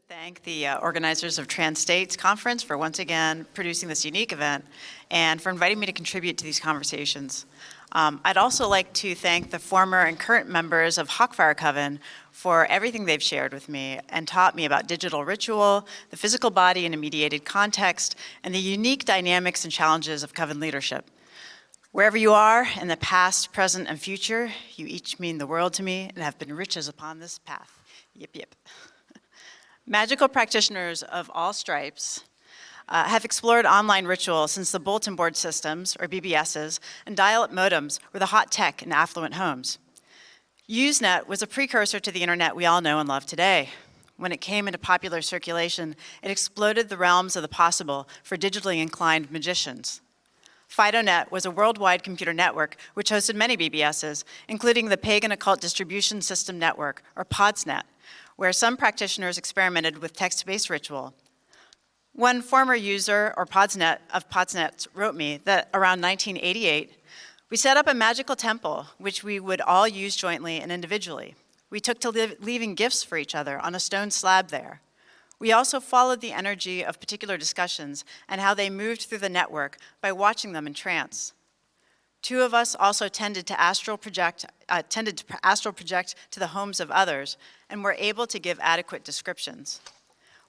Thank the organizers of Trans States Conference for once again producing this unique event and for inviting me to contribute to these conversations. I'd also like to thank the former and current members of Hawkfire Coven for everything they've shared with me and taught me about digital ritual, the physical body in a mediated context, and the unique dynamics and challenges of Coven leadership. Wherever you are in the past, present, and future, you each mean the world to me and have been riches upon this path. Yip, yip. Magical practitioners of all stripes have explored online ritual since the bulletin board systems, or BBSs, and dial-up modems were the hot tech in affluent homes. Usenet was a precursor to the internet we all know and love today. When it came into popular circulation, it exploded the realms of the possible for digitally inclined magicians. FidoNet was a worldwide computer network which hosted many BBSs, including the Pagan Occult Distribution System Network, or PODSNet, where some practitioners experimented with text-based ritual. One former user of PODSNet wrote me that around 1988, we set up a magical temple, which we would all use jointly and individually. We took to leaving gifts for each other on a stone slab there. We also followed the energy of particular discussions and how they moved through the network by watching them in trance. Two of us also tended to astral project to the homes of others and were able to give adequate descriptions.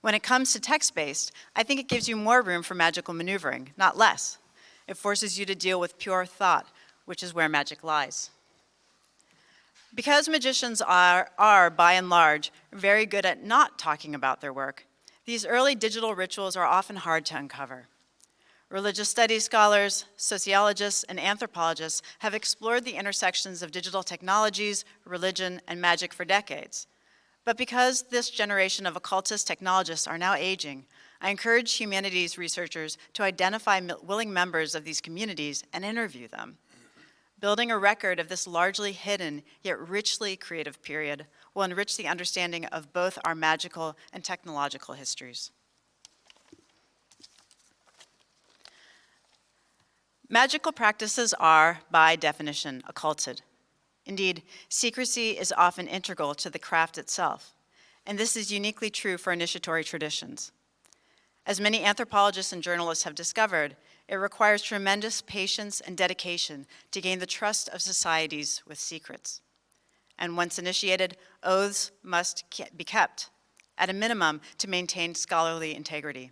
When it comes to text-based, I think it gives you more room for magical maneuvering, not less. It forces you to deal with pure thought, which is where magic lies. Because magicians are, by and large, very good at not talking about their work, these early digital rituals are often hard to uncover. Religious studies scholars, sociologists, and anthropologists have explored the intersections of digital technologies, religion, and magic for decades. But because this generation of occultist technologists are now aging, I encourage humanities researchers to identify willing members of these communities and interview them. Building a record of this largely hidden yet richly creative period will enrich the understanding of both our magical and technological histories. Magical practices are, by definition, occulted. Indeed, secrecy is often integral to the craft itself, and this is uniquely true for initiatory traditions. As many anthropologists and journalists have discovered, it requires tremendous patience and dedication to gain the trust of societies with secrets. And once initiated, oaths must be kept, at a minimum, to maintain scholarly integrity.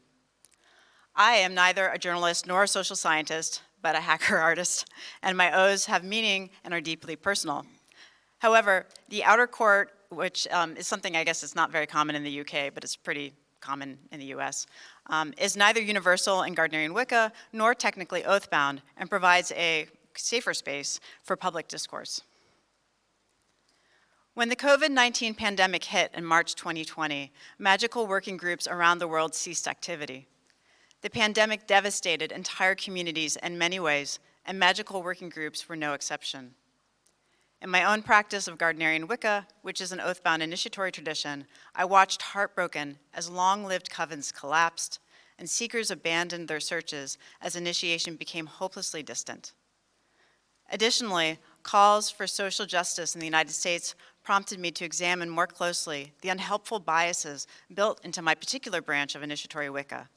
I am neither a journalist nor a social scientist, but a hacker artist, and my oaths have meaning and are deeply personal. However, the outer court, which is something I guess is not very common in the UK, but it's pretty common in the US, is neither universal in Gardnerian Wicca nor technically oath-bound and provides a safer space for public discourse. When the COVID-19 pandemic hit in March 2020, magical working groups around the world ceased activity. The pandemic devastated entire communities in many ways, and magical working groups were no exception. In my own practice of Gardnerian Wicca, which is an oath-bound initiatory tradition, I watched heartbroken as long-lived covens collapsed and seekers abandoned their searches as initiation became hopelessly distant. Additionally, calls for social justice in the United States prompted me to examine more closely the unhelpful biases built into my particular branch of initiatory Wicca.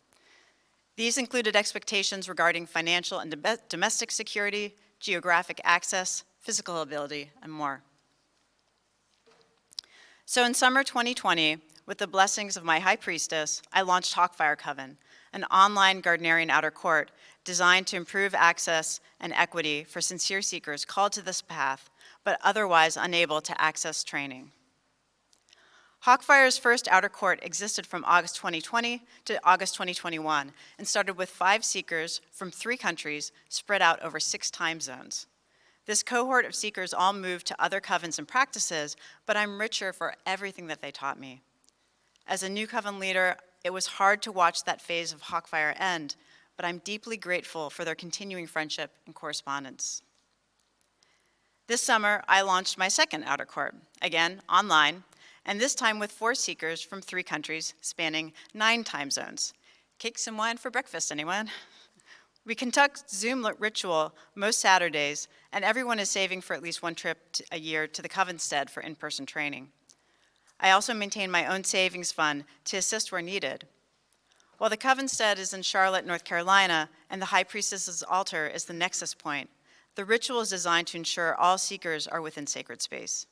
These included expectations regarding financial and domestic security, geographic access, physical ability, and more. So in summer 2020, with the blessings of my high priestess, I launched Hawkfire Coven, an online Gardnerian outer court designed to improve access and equity for sincere seekers called to this path, but otherwise unable to access training. Hawkfire's first outer court existed from August 2020 to August 2021 and started with 5 seekers from 3 countries spread out over 6 time zones. This cohort of seekers all moved to other covens and practices, but I'm richer for everything that they taught me. As a new coven leader, it was hard to watch that phase of Hawkfire end, but I'm deeply grateful for their continuing friendship and correspondence. This summer, I launched my second outer court, again online, and this time with 4 seekers from 3 countries spanning 9 time zones. Cakes and wine for breakfast, anyone? We conduct Zoom ritual most Saturdays, and everyone is saving for at least one trip a year to the Covenstead for in-person training. I also maintain my own savings fund to assist where needed. While the covenstead is in Charlotte, North Carolina, and the high priestess's altar is the nexus point, the ritual is designed to ensure all seekers are within sacred space.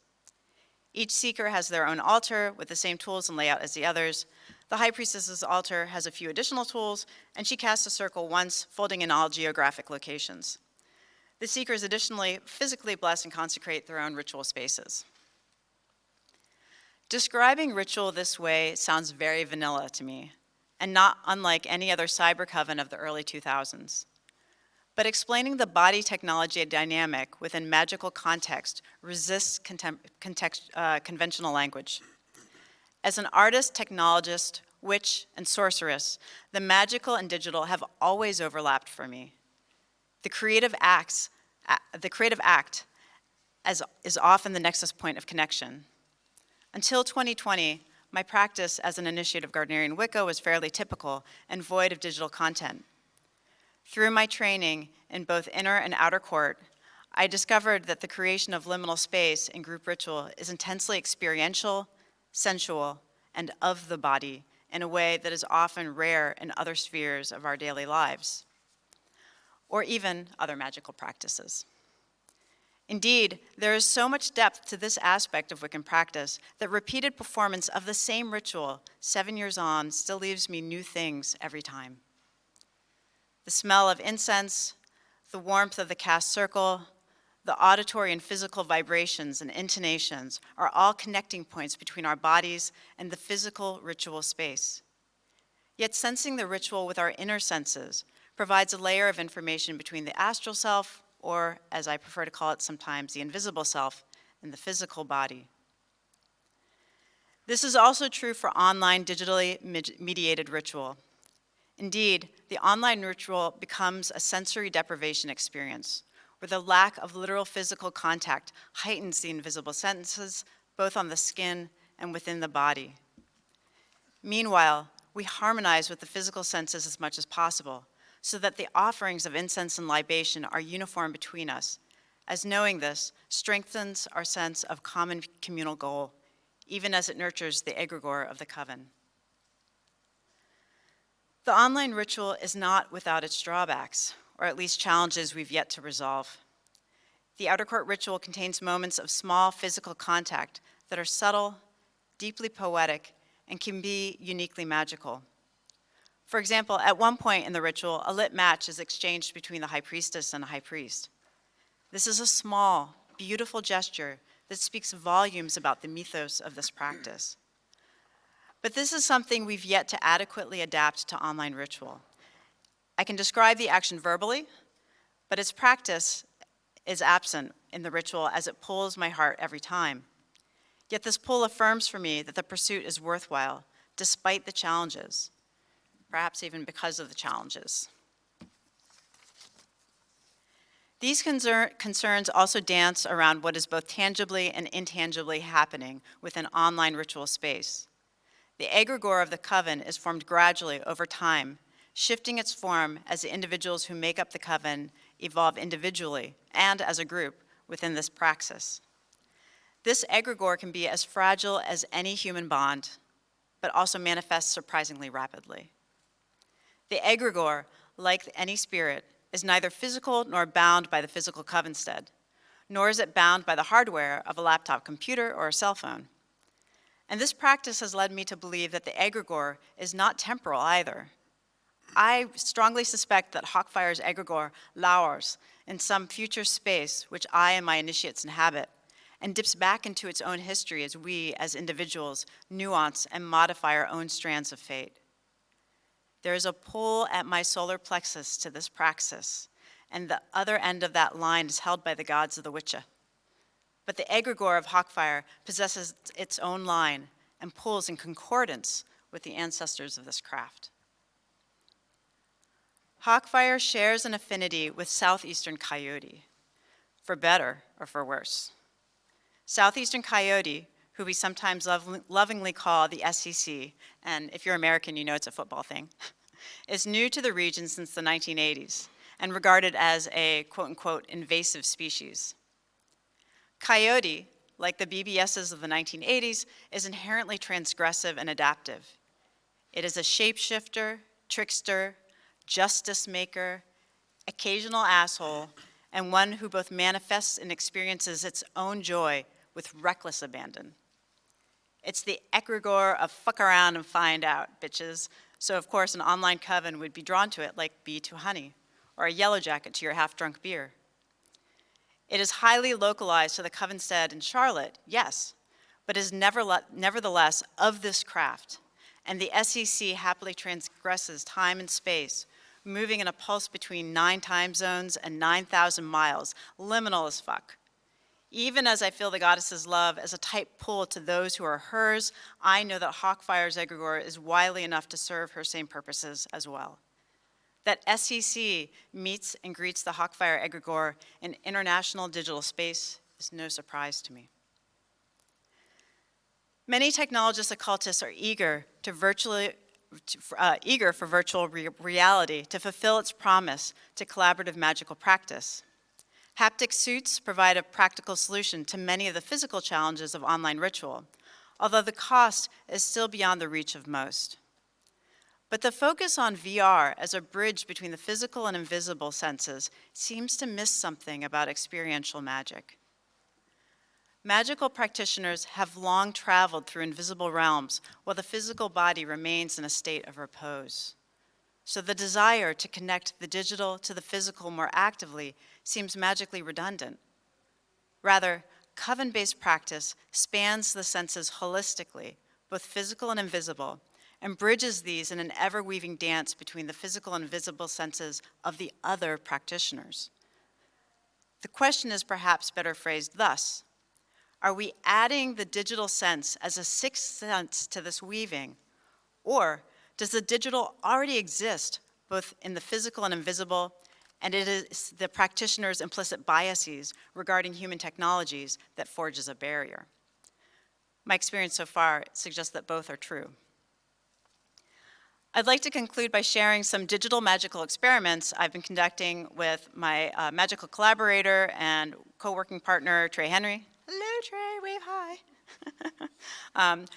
Each seeker has their own altar with the same tools and layout as the others. The high priestess's altar has a few additional tools, and she casts a circle once, folding in all geographic locations. The seekers additionally physically bless and consecrate their own ritual spaces. Describing ritual this way sounds very vanilla to me, and not unlike any other cyber coven of the early 2000s. But explaining the body technology dynamic within magical context resists conventional language. As an artist, technologist, witch, and sorceress, the magical and digital have always overlapped for me. The creative act is often the nexus point of connection. Until 2020, my practice as an initiate of Gardnerian Wicca was fairly typical and void of digital content. Through my training in both inner and outer court, I discovered that the creation of liminal space in group ritual is intensely experiential, sensual, and of the body in a way that is often rare in other spheres of our daily lives, or even other magical practices. Indeed, there is so much depth to this aspect of Wiccan practice that repeated performance of the same ritual 7 years on still leaves me new things every time. The smell of incense, the warmth of the cast circle, the auditory and physical vibrations and intonations are all connecting points between our bodies and the physical ritual space. Yet sensing the ritual with our inner senses provides a layer of information between the astral self, or as I prefer to call it sometimes, the invisible self, and the physical body. This is also true for online digitally mediated ritual. Indeed, the online ritual becomes a sensory deprivation experience, where the lack of literal physical contact heightens the invisible senses, both on the skin and within the body. Meanwhile, we harmonize with the physical senses as much as possible, so that the offerings of incense and libation are uniform between us, as knowing this strengthens our sense of common communal goal, even as it nurtures the egregore of the coven. The online ritual is not without its drawbacks, or at least challenges we've yet to resolve. The outer court ritual contains moments of small physical contact that are subtle, deeply poetic, and can be uniquely magical. For example, at one point in the ritual, a lit match is exchanged between the high priestess and the high priest. This is a small, beautiful gesture that speaks volumes about the mythos of this practice. But this is something we've yet to adequately adapt to online ritual. I can describe the action verbally, but its practice is absent in the ritual as it pulls my heart every time. Yet this pull affirms for me that the pursuit is worthwhile, despite the challenges, perhaps even because of the challenges. These concerns also dance around what is both tangibly and intangibly happening within online ritual space. The egregore of the coven is formed gradually over time, shifting its form as the individuals who make up the coven evolve individually and as a group within this praxis. This egregore can be as fragile as any human bond, but also manifests surprisingly rapidly. The egregore, like any spirit, is neither physical nor bound by the physical covenstead, nor is it bound by the hardware of a laptop computer or a cell phone. And this practice has led me to believe that the egregore is not temporal either. I strongly suspect that Hawkfire's egregore lowers in some future space which I and my initiates inhabit, and dips back into its own history as we, as individuals, nuance and modify our own strands of fate. There is a pull at my solar plexus to this praxis, and the other end of that line is held by the gods of the Wicca. But the egregore of Hawkfire possesses its own line and pulls in concordance with the ancestors of this craft. Hawkfire shares an affinity with southeastern coyote, for better or for worse. Southeastern coyote, who we sometimes lovingly call the SEC, and if you're American, you know it's a football thing, is new to the region since the 1980s and regarded as a quote-unquote invasive species. Coyote, like the BBSs of the 1980s, is inherently transgressive and adaptive. It is a shapeshifter, trickster, justice maker, occasional asshole, and one who both manifests and experiences its own joy with reckless abandon. It's the egregore of fuck around and find out, bitches. So of course an online coven would be drawn to it like bee to honey, or a yellow jacket to your half-drunk beer. It is highly localized to the covenstead in Charlotte, yes, but is nevertheless of this craft, and the SEC happily transgresses time and space, moving in a pulse between 9 time zones and 9,000 miles, liminal as fuck. Even as I feel the goddess's love as a tight pull to those who are hers, I know that Hawkfire's egregore is wily enough to serve her same purposes as well. That SEC meets and greets the Hawkfire egregore in international digital space is no surprise to me. Many technologist occultists are eager for virtual reality to fulfill its promise to collaborative magical practice. Haptic suits provide a practical solution to many of the physical challenges of online ritual, although the cost is still beyond the reach of most. But the focus on VR as a bridge between the physical and invisible senses seems to miss something about experiential magic. Magical practitioners have long traveled through invisible realms while the physical body remains in a state of repose. So the desire to connect the digital to the physical more actively seems magically redundant. Rather, coven-based practice spans the senses holistically, both physical and invisible, and bridges these in an ever-weaving dance between the physical and visible senses of the other practitioners. The question is perhaps better phrased thus: are we adding the digital sense as a sixth sense to this weaving, or does the digital already exist both in the physical and invisible, and it is the practitioner's implicit biases regarding human technologies that forges a barrier? My experience so far suggests that both are true. I'd like to conclude by sharing some digital magical experiments I've been conducting with my magical collaborator and co-working partner, Trey Henry. Hello, Trey, wave hi.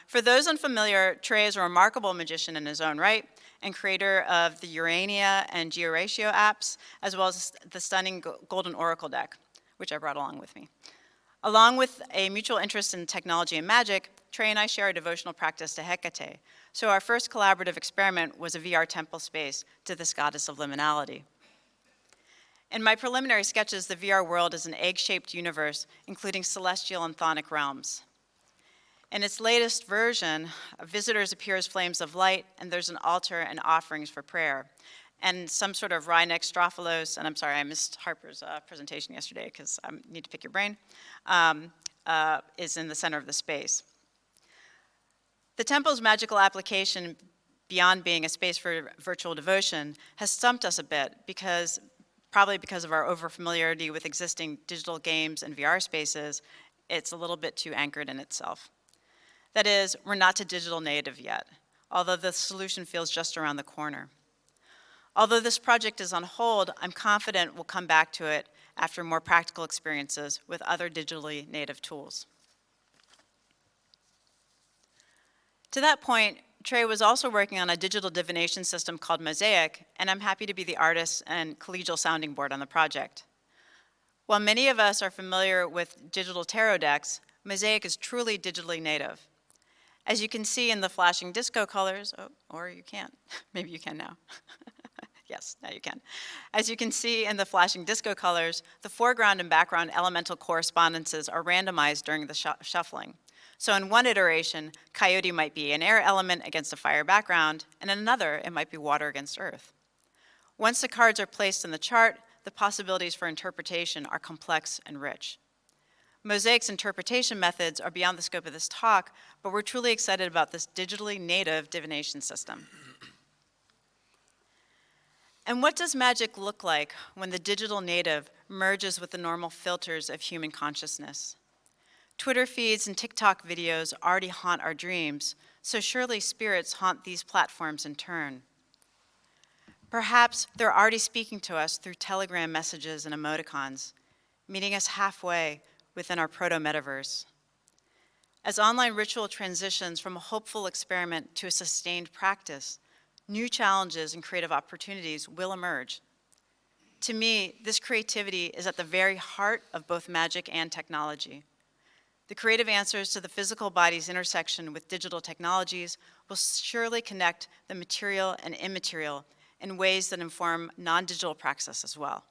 For those unfamiliar, Trey is a remarkable magician in his own right and creator of the Urania and Georatio apps, as well as the stunning Golden Oracle deck, which I brought along with me. Along with a mutual interest in technology and magic, Trey and I share a devotional practice to Hecate. So our first collaborative experiment was a VR temple space to this goddess of liminality. In my preliminary sketches, the VR world is an egg-shaped universe, including celestial and chthonic realms. In its latest version, visitors appear as flames of light, and there's an altar and offerings for prayer. And some sort of Rhinex Strophalos, and I'm sorry, I missed Harper's presentation yesterday because I need to pick your brain, is in the center of the space. The temple's magical application, beyond being a space for virtual devotion, has stumped us a bit probably because of our overfamiliarity with existing digital games and VR spaces. It's a little bit too anchored in itself. That is, we're not to digital native yet, although the solution feels just around the corner. Although this project is on hold, I'm confident we'll come back to it after more practical experiences with other digitally native tools. To that point, Trey was also working on a digital divination system called Mosaic, and I'm happy to be the artist and collegial sounding board on the project. While many of us are familiar with digital tarot decks, Mosaic is truly digitally native. As you can see in the flashing disco colors, or you can't, maybe you can now. Yes, now you can. As you can see in the flashing disco colors, the foreground and background elemental correspondences are randomized during the shuffling. So in one iteration, coyote might be an air element against a fire background, and in another, it might be water against earth. Once the cards are placed in the chart, the possibilities for interpretation are complex and rich. Mosaic's interpretation methods are beyond the scope of this talk, but we're truly excited about this digitally native divination system. And what does magic look like when the digital native merges with the normal filters of human consciousness? Twitter feeds and TikTok videos already haunt our dreams, so surely spirits haunt these platforms in turn. Perhaps they're already speaking to us through Telegram messages and emoticons, meeting us halfway within our proto-metaverse, As online ritual transitions from a hopeful experiment to a sustained practice, new challenges and creative opportunities will emerge. To me, this creativity is at the very heart of both magic and technology. The creative answers to the physical body's intersection with digital technologies will surely connect the material and immaterial in ways that inform non-digital praxis as well.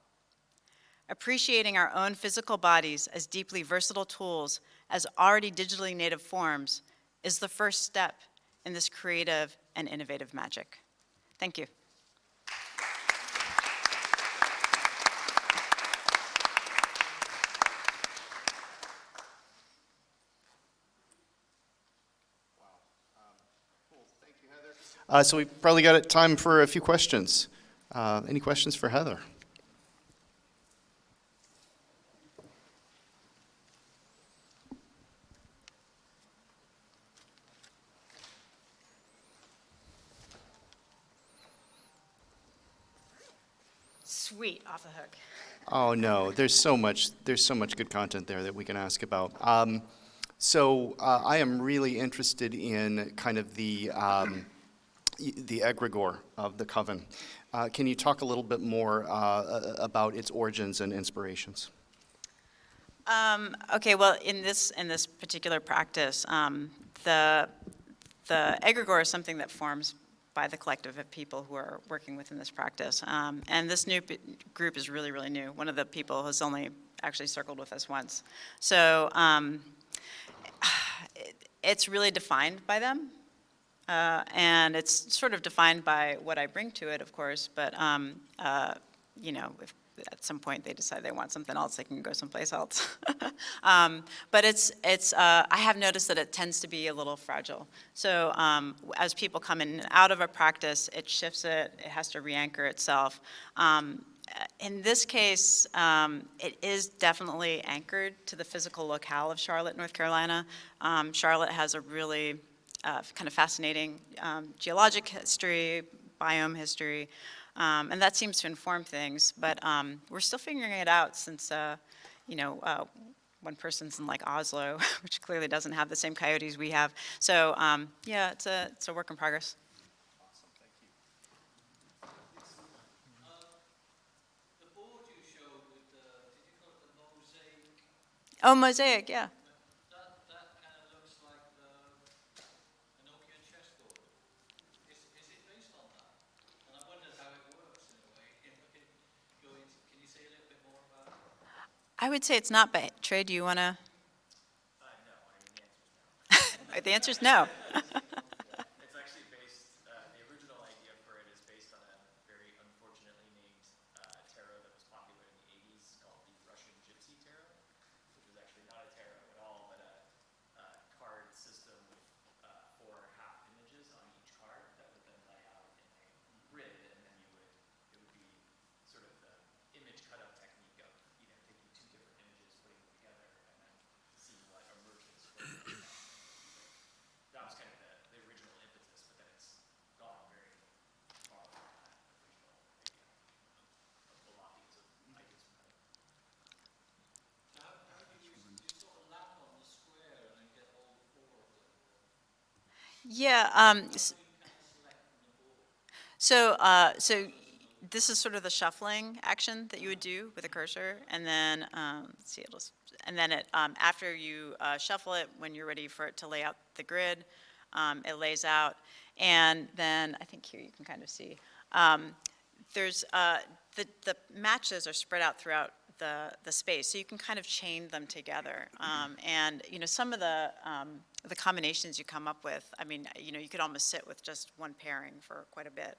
Appreciating our own physical bodies as deeply versatile tools, as already digitally native forms, is the first step in this creative and innovative magic. Thank you. So we probably got time for a few questions. Any questions for Heather? Sweet, off the hook. Oh no, there's so much good content there that we can ask about. I am really interested in kind of the egregore of the coven. Can you talk a little bit more about its origins and inspirations? Okay, well, in this particular practice, the egregore is something that forms by the collective of people who are working within this practice. And this new group is really, really new. One of the people has only actually circled with us once. So it's really defined by them. And it's sort of defined by what I bring to it, of course, but you know, if at some point they decide they want something else, they can go someplace else. But I have noticed that it tends to be a little fragile. So as people come in and out of a practice, it shifts it, it has to re-anchor itself. In this case, it is definitely anchored to the physical locale of Charlotte, North Carolina. Charlotte has a really kind of fascinating geologic history, biome history, and that seems to inform things, but we're still figuring it out since, you know, one person's in like Oslo, which clearly doesn't have the same coyotes we have. So yeah, it's a work in progress. Awesome, thank you. The board you showed with the, did you call it the mosaic? Oh, mosaic, yeah. I would say it's not, but Trey, do you want to? No, I mean The answer is no. It's actually based, the original idea for it is based on a very unfortunately named tarot that was popular in the 80s called the Russian Gypsy Tarot, which is actually not a tarot at all, but a card system with 4 half images on each card that would then lay out in a grid, and then it would be sort of the image cut-up technique of, you know, taking 2 different images, putting them together, and then seeing what emerges from them. That was kind of the original impetus, but then it's gone very far from that original idea of the lockings of ideas from that. How do you sort of lap on the square and then get all 4 of them? Yeah. So this is sort of the shuffling action that you would do with a cursor, and then let's see, and then after you shuffle it, when you're ready for it to lay out the grid, it lays out, and then I think here you can kind of see there's the matches are spread out throughout the space, so you can kind of chain them together, and you know, some of the combinations you come up with, I mean, you know, you could almost sit with just one pairing for quite a bit.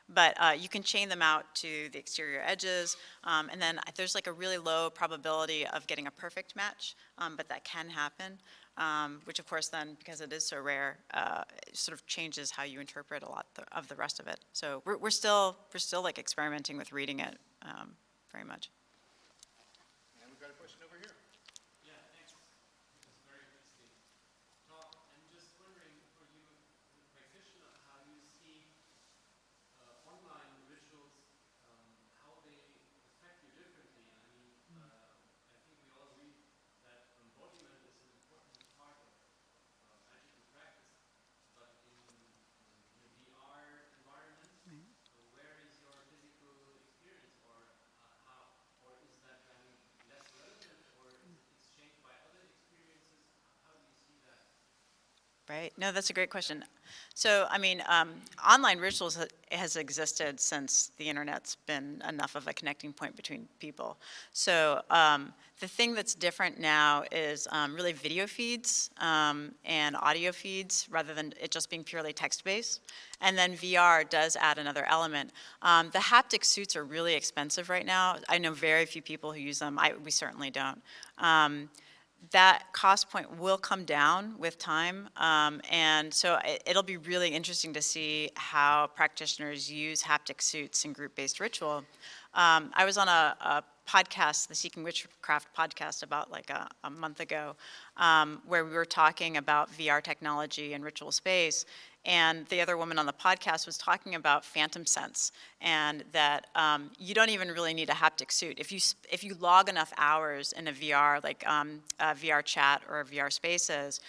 But you can chain them out to the exterior edges, and then there's like a really low probability of getting a perfect match, but that can happen, which of course then, because it is so rare, it sort of changes how you interpret a lot of the rest of it. So we're still like experimenting with reading it very much. And we've got a question over here. Yeah, thanks. It's a very interesting talk. I'm just wondering, for you as a practitioner, how you see online rituals, how they affect you differently. I mean, I think we all agree that embodiment is an important part Right. No, that's a great question. So, I mean, online rituals has existed since the internet's been enough of a connecting point between people. So, the thing that's different now is really video feeds and audio feeds rather than it just being purely text-based. And then VR does add another element. The haptic suits are really expensive right now. I know very few people who use them. We certainly don't. That cost point will come down with time, and so it'll be really interesting to see how practitioners use haptic suits in group-based ritual. I was on a podcast, the Seeking Witchcraft podcast, about like a month ago, where we were talking about VR technology and ritual space, and the other woman on the podcast was talking about phantom sense, and that you don't even really need a haptic suit. If you log enough hours in a VR, like a VR chat or VR spaces,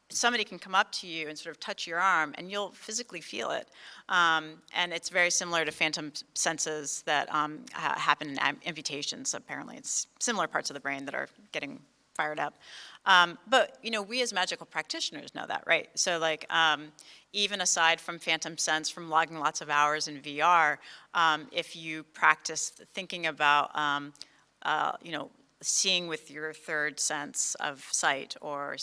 somebody can come up to you and sort of touch your arm, and you'll physically feel it. And it's very similar to phantom senses that happen in amputations, apparently. It's similar parts of the brain that are getting fired up. But, you know, we as magical practitioners know that, right? So, like, even aside from phantom sense, from logging lots of hours in VR, if you practice thinking about, you know, seeing with your third sense of sight, or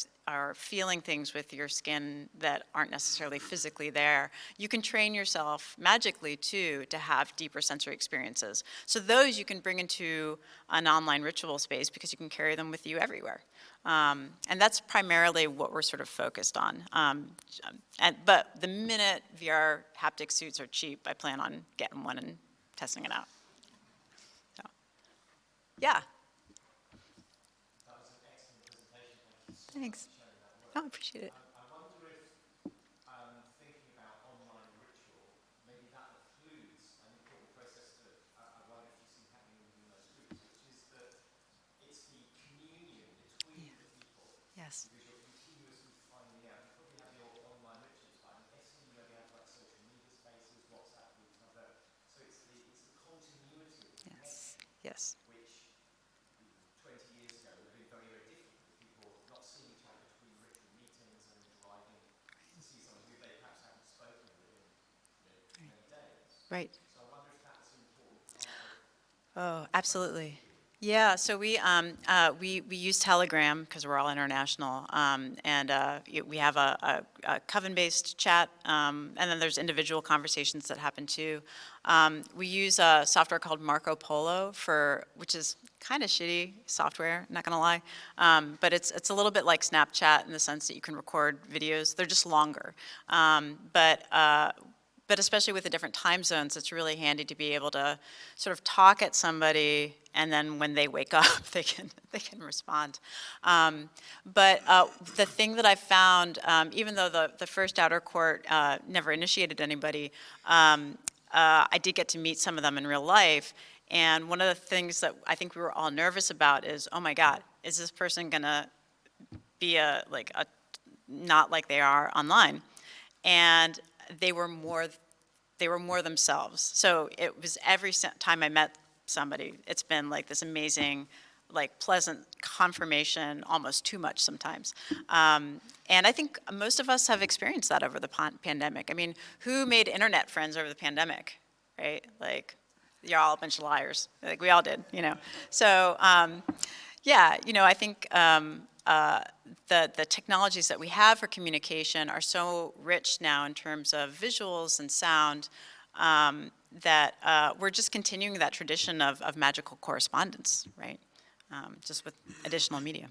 feeling things with your skin that aren't necessarily physically there, you can train yourself magically too to have deeper sensory experiences. So those you can bring into an online ritual space because you can carry them with you everywhere. And that's primarily what we're sort of focused on. But the minute VR haptic suits are cheap, I plan on getting one and testing it out. So, yeah. Thanks. Oh, I appreciate it. I wonder if thinking about online ritual, maybe that includes an important process that I wonder if you see happening within those groups, which is that it's the communion between the people. Yes. Because you're continuously finding out. You probably have your online rituals, but I'm guessing you maybe have like social media spaces, WhatsApp groups, and other. So it's the continuity of the Yes. connection, Yes. which 20 years ago would have been very, very different, with people not seeing each other between ritual meetings and driving to see someone who they perhaps haven't spoken within many days. Right. So I wonder if that's an important part of. Oh, absolutely. Yeah, so we use Telegram because we're all international, and we have a coven-based chat, and then there's individual conversations that happen too. We use a software called Marco Polo which is kind of shitty software, not gonna lie, but it's a little bit like Snapchat in the sense that you can record videos. They're just longer, but especially with the different time zones, it's really handy to be able to sort of talk at somebody, and then when they wake up, they can respond. But the thing that I found, even though the first outer court never initiated anybody, I did get to meet some of them in real life. And one of the things that I think we were all nervous about is, oh my God, is this person gonna be not like they are online? And they were more themselves. So it was every time I met somebody, it's been like this amazing, like pleasant confirmation, almost too much sometimes. And I think most of us have experienced that over the pandemic. I mean, who made internet friends over the pandemic, right? Like, you're all a bunch of liars. Like, we all did, you know. So, yeah, you know, I think the technologies that we have for communication are so rich now in terms of visuals and sound that we're just continuing that tradition of magical correspondence, right? Just with additional media.